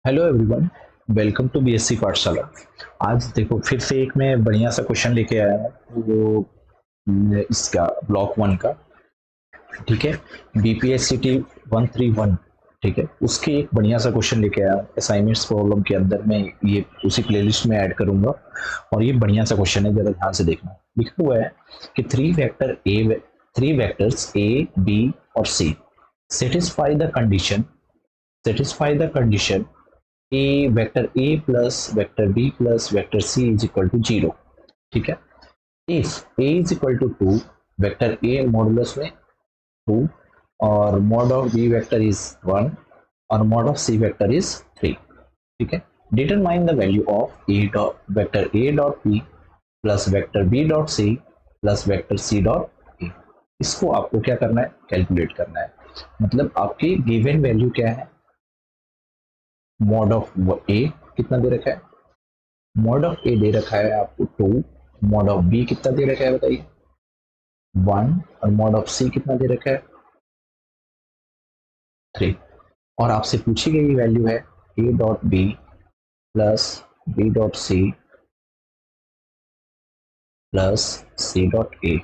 Hello everyone. Welcome to BSc Pathshala. आज देखो फिर से एक मैं बढ़िया सा क्वेश्चन लेके आया हूँ वो इसका ब्लॉक वन का। ठीक है, बीपीएससीटी 131। ठीक है, उसके एक बढ़िया सा क्वेश्चन लेके आया हूँ असाइनमेंट्स प्रॉब्लम के अंदर। मैं ये उसी प्लेलिस्ट में ऐड करूंगा और ये बढ़िया सा क्वेश्चन है, जरा ध्यान से देखना। लिखा हुआ है कि थ्री वेक्टर्स ए बी और C satisfy the condition satisfy the condition a vector a plus vector b plus vector c is equal to 0। ठीक है, if a is equal to 2, vector a modulus में 2 और mod of b vector is 1 और mod of c vector is 3। ठीक है, determine the value of a dot vector a dot b plus vector b dot c plus vector c dot a। इसको आपको क्या करना है, कैलकुलेट करना है। मतलब आपकी गिवन वैल्यू क्या है, मॉड ऑफ ए कितना दे रखा है, मॉड ऑफ ए दे रखा है आपको 2, मॉड ऑफ बी कितना दे रखा है बताइए 1 और मॉड ऑफ सी कितना दे रखा है 3। और आपसे पूछी गई वैल्यू है A dot B plus B dot C plus C dot A.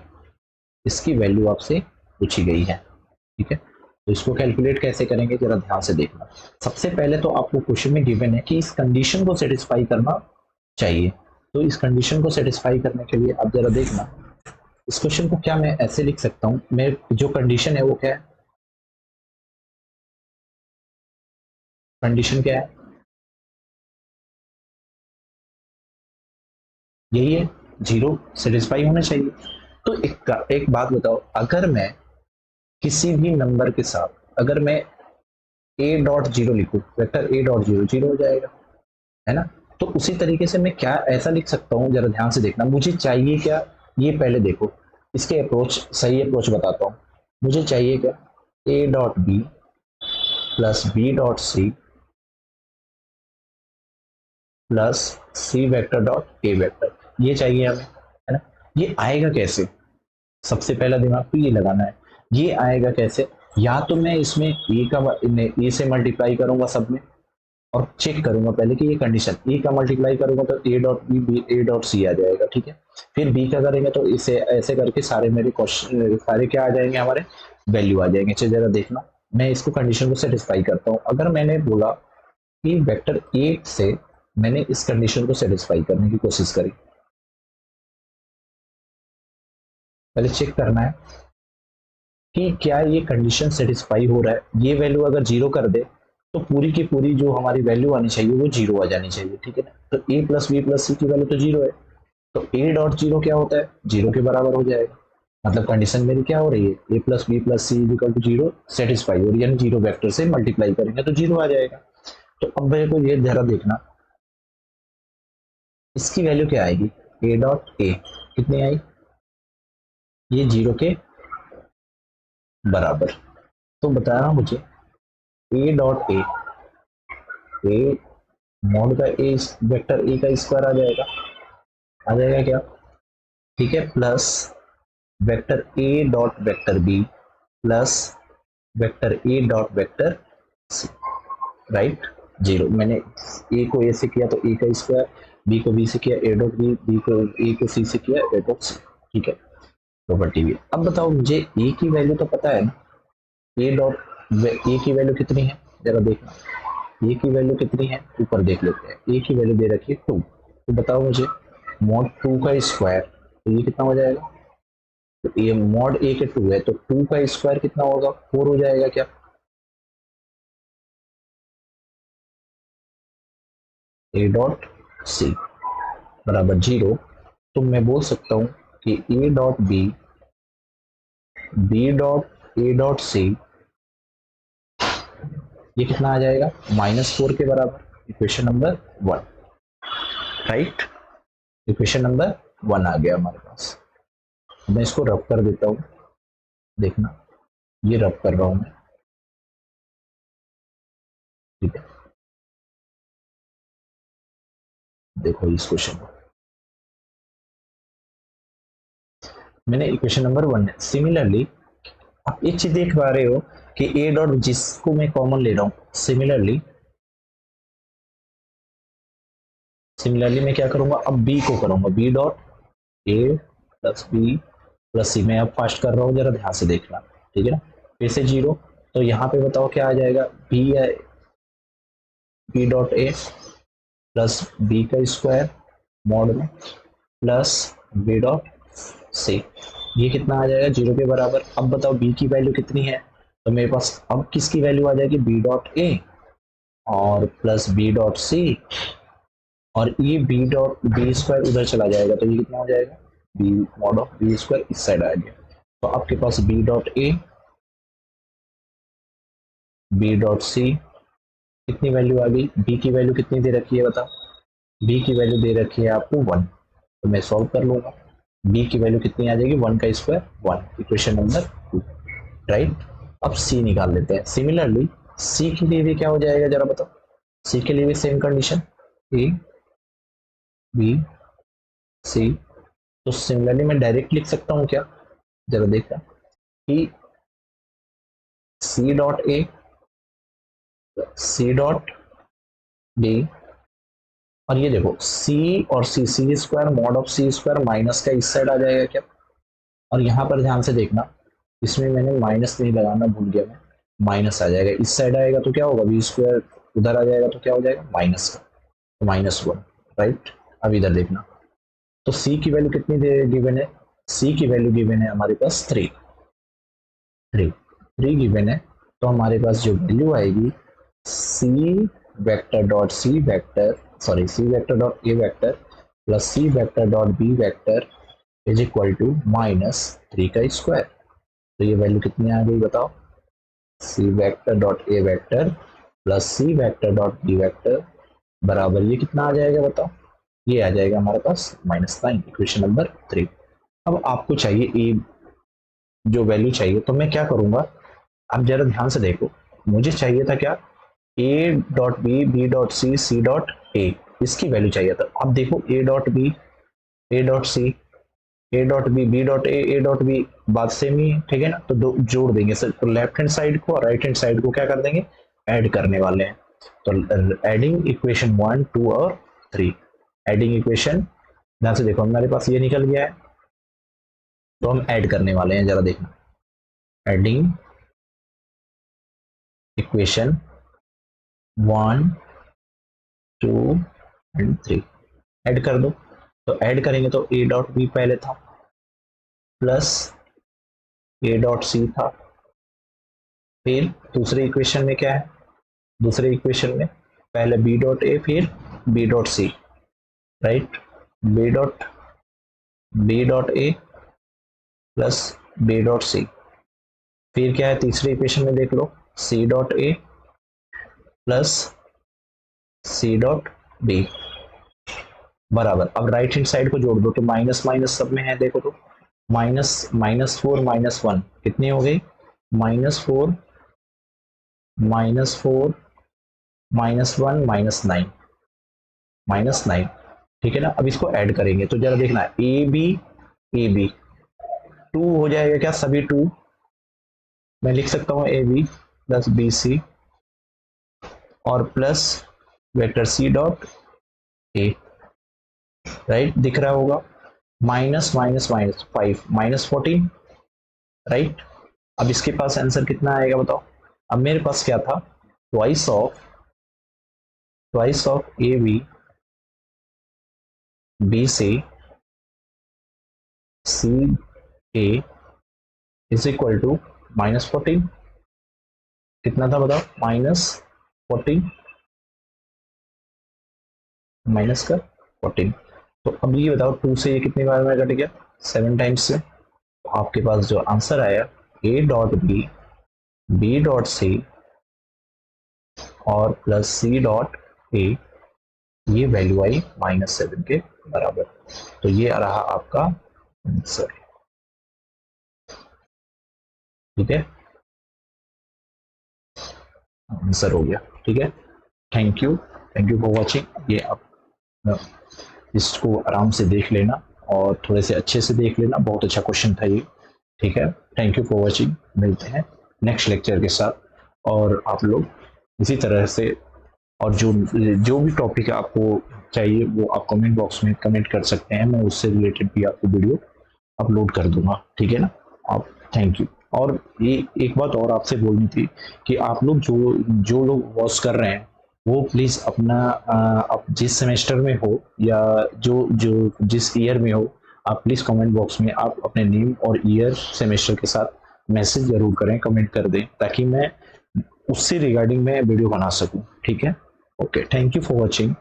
इसकी वैल्यू आपसे पूछी गई है। ठीक है, तो इसको कैलकुलेट कैसे करेंगे जरा ध्यान से देखना। सबसे पहले तो आपको क्वेश्चन में गिवन है कि इस कंडीशन को सेटिस्फाई करना चाहिए। तो इस कंडीशन को सेटिस्फाई करने के लिए आप जरा देखना, इस क्वेश्चन को क्या मैं ऐसे लिख सकता हूं, मैं जो कंडीशन है वो क्या है, कंडीशन क्या है, यही है, जीरो सेटिस्फाई होना चाहिए। तो एक बात बताओ, अगर मैं किसी भी नंबर के साथ अगर मैं ए डॉट जीरो लिखूं, vector A dot zero zero हो जाएगा, है ना। तो उसी तरीके से मैं क्या ऐसा लिख सकता हूं, जरा ध्यान से देखना। मुझे चाहिए क्या, ये पहले देखो, इसके अप्रोच, सही अप्रोच बताता हूं। मुझे चाहिए क्या, A dot B plus B dot C plus C vector dot A vector, ये चाहिए हमें, है ना। ये आएगा कैसे, सबसे पहला दिमाग तो ये लगाना है, ये आएगा कैसे। या तो मैं इसमें ए से मल्टीप्लाई करूंगा सब में और चेक करूंगा पहले कि ये कंडीशन, ए का मल्टीप्लाई करूंगा तो A dot B A dot C आ जाएगा। ठीक है, फिर बी का करेंगे तो इसे ऐसे करके सारे मेरे क्वेश्चन सारे क्या आ जाएंगे, हमारे वैल्यू आ जाएंगे। चलिए जरा देखना, मैं इसको कंडीशन को सेटिस्फाई करता हूँ। अगर मैंने बोला कि वेक्टर ए से मैंने इस कंडीशन को सेटिस्फाई करने की कोशिश करी, पहले चेक करना है कि क्या ये कंडीशन सेटिस्फाई हो रहा है। ये वैल्यू अगर जीरो कर दे तो पूरी की पूरी जो हमारी वैल्यू आनी चाहिए वो जीरो आ जानी चाहिए। ठीक है ना, तो ए प्लस बी प्लस सी की वैल्यू तो जीरो है, तो ए डॉट जीरो क्या होता है, जीरो के बराबर हो जाएगा। मतलब कंडीशन मेरी क्या हो रही है, A plus B plus C equal to zero satisfy हो रही है, यानी जीरो वेक्टर से मल्टीप्लाई करेंगे तो जीरो आ जाएगा। तो अब मेरे को ये जरा देखना, इसकी वैल्यू क्या आएगी, ए डॉट ए कितनी आई, ये जीरो के बराबर। तो बताना मुझे ए डॉट ए मॉड का ए वेक्टर ए का स्क्वायर आ जाएगा क्या। ठीक है, plus vector A dot vector B plus vector A dot vector C, right. Zero, मैंने ए को ए से किया तो ए का स्क्वायर, बी को बी से किया ए डॉट बी, बी को ए को सी से किया ए डॉट सी। ठीक है, प्रॉपर्टी भी। अब बताओ मुझे ए की वैल्यू तो पता है ना, ए डॉट ए की वैल्यू कितनी है जरा देखना, ए की वैल्यू कितनी है ऊपर देख लेते हैं। ए की वैल्यू दे रखी है 2, तो बताओ मुझे मॉड 2 का स्क्वायर, तो ये कितना हो जाएगा, तो ये मॉड ए के 2 है तो 2 का स्क्वायर कितना होगा, 4 हो जाएगा क्या। ए डॉट सी बराबर जीरो, तो मैं बोल सकता हूं कि A dot B dot A dot C ये कितना आ जाएगा, -4 के बराबर। Equation number 1, right. Equation number 1 आ गया हमारे पास। मैं इसको रब कर देता हूं, देखना ये रब कर रहा हूं मैं। ठीक है, देखो इस क्वेश्चन को मैंने इक्वेशन नंबर 1 सिमिलरली, आप एक चीज देख पा रहे हो कि ए डॉट जिसको मैं कॉमन ले रहा हूं, सिमिलरली सिमिलरली मैं क्या करूंगा, अब बी को करूंगा, B dot A plus B plus C. मैं अब फास्ट कर रहा हूँ, जरा ध्यान से देखना, ठीक है ना। फिर से 0, तो यहाँ पे बताओ क्या आ जाएगा, बी है, B dot A plus B का स्क्वायर मॉड में प्लस बी डॉट सी। ये कितना आ जाएगा, 0 के बराबर। अब बताओ बी की वैल्यू कितनी है, तो मेरे पास अब किसकी वैल्यू आ जाएगी, बी डॉट ए और प्लस बी डॉट सी, और ये बी डॉट बी स्क्वायर उधर चला जाएगा, तो ये कितना हो जाएगा, B mod of B square इस साइड आ गया। तो आपके पास B dot A, B dot C, कितनी वैल्यू आ गई, बी की वैल्यू कितनी दे रखी है बताओ, बी की वैल्यू दे रखी है आपको 1, तो मैं सॉल्व कर लूंगा। बी की वैल्यू कितनी आ जाएगी, 1 का स्क्वायर 1, इक्वेशन नंबर 2, राइट। अब सी निकाल लेते हैं। सिमिलरली सी के लिए भी क्या हो जाएगा जरा बताओ, सी के लिए भी same condition, A B C. तो सिमिलरली मैं डायरेक्ट लिख सकता हूँ क्या, जरा देखना कि C dot A C dot B, और ये देखो सी और C, C square mod of C square minus का इस साइड आ जाएगा क्या। और यहाँ पर ध्यान से देखना, इसमें मैंने माइनस नहीं लगाना भूल गया मैं, माइनस आ जाएगा इस साइड आएगा तो क्या होगा, बी स्क्वायर उधर आ जाएगा तो क्या हो जाएगा माइनस का, तो -1, राइट। अब इधर देखना, तो सी की वैल्यू कितनी गिवन है, सी की वैल्यू गिवन है हमारे पास 3 गिवन है। तो हमारे पास जो वैल्यू आएगी, C vector dot C vector, sorry C vector dot A vector plus C vector dot B vector is equal to -3 का स्क्वायर। तो ये वैल्यू कितनी आ गई बताओ, C vector dot A vector plus C vector dot B vector बराबर ये कितना आ जाएगा बताओ, ये आ जाएगा हमारे पास -9, इक्वेशन नंबर 3। अब आपको चाहिए ए जो वैल्यू चाहिए, तो मैं क्या करूंगा, अब जरा ध्यान से देखो, मुझे चाहिए था क्या, A dot B, B dot C, C dot A, इसकी वैल्यू चाहिए था। अब देखो A dot B, A dot C, A dot B, B dot A dot B, बात सेम ही है, ठीक है ना। तो दो जोड़ देंगे सर, तो लेफ्ट हैंड साइड को और राइट हैंड साइड को क्या कर देंगे, ऐड करने वाले हैं। तो एडिंग इक्वेशन 1 2 और 3, एडिंग इक्वेशन, ध्यान से देखो हमारे पास ये निकल गया है, तो हम ऐड करने वाले हैं, जरा देखना, एडिंग इक्वेशन 1 2 एंड 3, ऐड कर दो। तो ऐड करेंगे तो ए डॉट बी पहले था प्लस ए डॉट सी था, फिर दूसरे इक्वेशन में क्या है, दूसरे इक्वेशन में पहले बी डॉट ए फिर B dot C, right, B dot A plus B dot C, फिर क्या है तीसरे इक्वेशन में देख लो, C dot A plus C dot B बराबर। अब राइट हैंड साइड को जोड़ दो, तो माइनस माइनस सब में है, देखो तो -4 -1 कितनी हो गई, -4 -4 -1 -9, ठीक है ना। अब इसको ऐड करेंगे तो जरा देखना, ए बी 2 हो जाएगा क्या, सभी 2, मैं लिख सकता हूँ A B plus B C और plus vector C dot A, right, दिख रहा होगा, माइनस माइनस माइनस 5 -14, राइट। अब इसके पास आंसर कितना आएगा बताओ, अब मेरे पास क्या था, twice of A B C A is equal to -14, कितना था बताओ, -14 माइनस का 14। तो अब ये बताओ 2 से ये कितनी बार में कट गया, 7 टाइम्स से। तो आपके पास जो आंसर आया, A dot B dot C और प्लस सी डॉट ए, ये वैल्यू आई -7 के बराबर। तो ये रहा आपका आंसर, ठीक है, आंसर हो गया, ठीक है। Thank you for watching. ये आप इसको आराम से देख लेना और थोड़े से अच्छे से देख लेना, बहुत अच्छा क्वेश्चन था ये, ठीक है। थैंक यू फॉर वॉचिंग, मिलते हैं नेक्स्ट लेक्चर के साथ, और आप लोग इसी तरह से और जो जो भी टॉपिक आपको चाहिए वो आप कमेंट बॉक्स में कमेंट कर सकते हैं, मैं उससे रिलेटेड भी आपको वीडियो अपलोड कर दूंगा, ठीक है ना। आप थैंक यू। और ये एक बात और आपसे बोलनी थी कि आप लोग जो जो लोग वॉच कर रहे हैं वो प्लीज अपना आप जिस सेमेस्टर में हो या जो जो जिस ईयर में हो, आप प्लीज कमेंट बॉक्स में आप अपने नेम और ईयर सेमेस्टर के साथ मैसेज जरूर करें, कमेंट कर दें, ताकि मैं उससे रिगार्डिंग मैं वीडियो बना सकूं, ठीक है। Okay, thank you for watching.